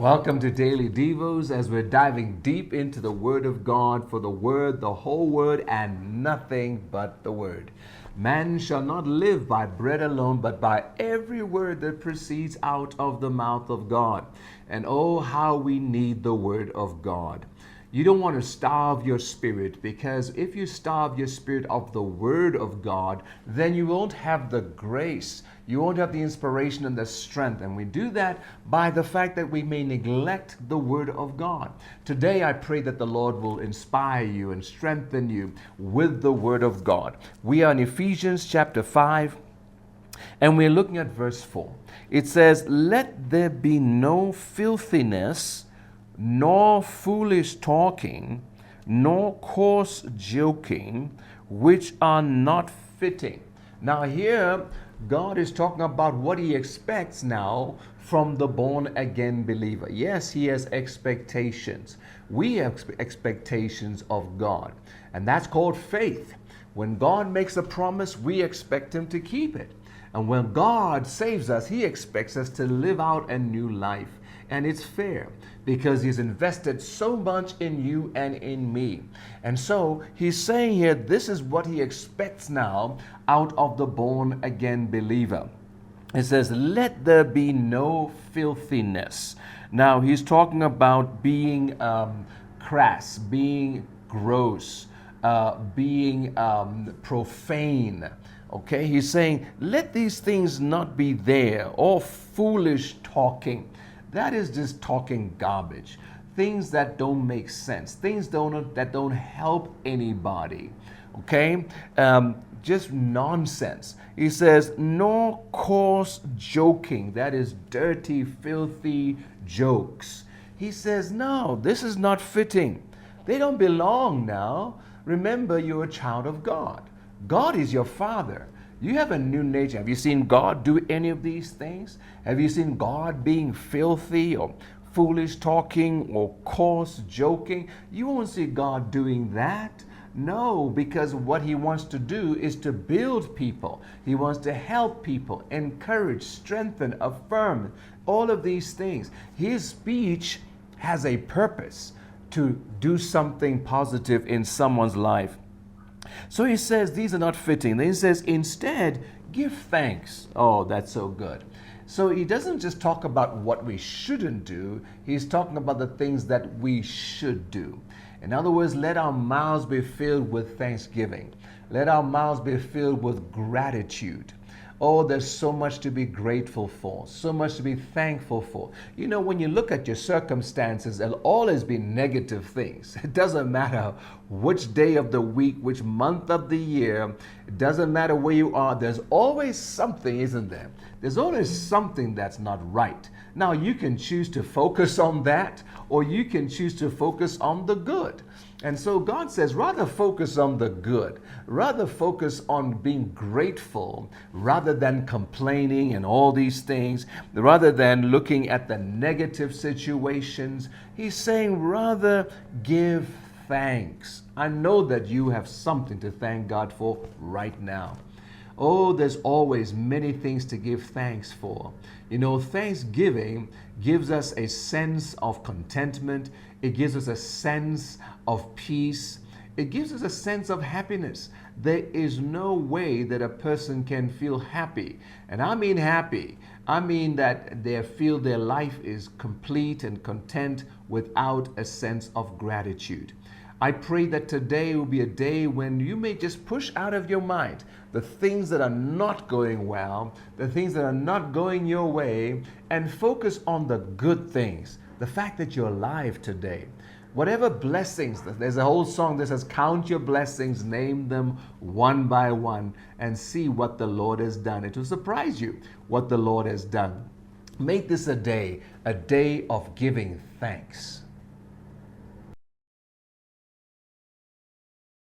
Welcome to Daily Devos as we're diving deep into the Word of God, for the Word, the whole Word, and nothing but the Word. Man shall not live by bread alone, but by every word that proceeds out of the mouth of God. And oh, how we need the Word of God. You don't want to starve your spirit, because if you starve your spirit of the Word of God, then you won't have the grace. You won't have the inspiration and the strength. And we do that by the fact that we may neglect the Word of God. Today, I pray that the Lord will inspire you and strengthen you with the Word of God. We are in Ephesians chapter 5, and we're looking at verse 4. It says, "Let there be no filthiness, nor foolish talking, nor coarse joking, which are not fitting." Now here, God is talking about what He expects now from the born-again believer. Yes, He has expectations. We have expectations of God, and that's called faith. When God makes a promise, we expect Him to keep it. And when God saves us, He expects us to live out a new life. And it's fair, because He's invested so much in you and in me. And so He's saying here, this is what He expects now out of the born-again believer. It says, "Let there be no filthiness." Now He's talking about being crass, being gross, being profane. Okay, He's saying, let these things not be there, or foolish talking. That is just talking garbage. Things that don't make sense. Things that don't help anybody. Okay? Just nonsense. He says, "Nor coarse joking." That is dirty, filthy jokes. He says, no, this is not fitting. They don't belong now. Remember, you're a child of God. God is your Father. You have a new nature. Have you seen God do any of these things? Have you seen God being filthy or foolish talking or coarse joking? You won't see God doing that. No, because what He wants to do is to build people. He wants to help people, encourage, strengthen, affirm, all of these things. His speech has a purpose to do something positive in someone's life. So He says these are not fitting. Then He says, instead, give thanks. Oh, that's so good. So He doesn't just talk about what we shouldn't do. He's talking about the things that we should do. In other words, let our mouths be filled with thanksgiving. Let our mouths be filled with gratitude. Oh, there's so much to be grateful for, so much to be thankful for. You know, when you look at your circumstances, there'll always be negative things. It doesn't matter which day of the week, which month of the year. It doesn't matter where you are. There's always something, isn't there? There's always something that's not right. Now, you can choose to focus on that, or you can choose to focus on the good. And so God says, rather focus on the good, rather focus on being grateful, rather than complaining and all these things, rather than looking at the negative situations. He's saying, rather give thanks. I know that you have something to thank God for right now. Oh, there's always many things to give thanks for. You know, thanksgiving gives us a sense of contentment. It gives us a sense of peace. It gives us a sense of happiness. There is no way that a person can feel happy. And I mean happy. I mean that they feel their life is complete and content without a sense of gratitude. I pray that today will be a day when you may just push out of your mind the things that are not going well, the things that are not going your way, and focus on the good things. The fact that you're alive today. Whatever blessings, there's a whole song that says, count your blessings, name them one by one, and see what the Lord has done. It will surprise you what the Lord has done. Make this a day of giving thanks.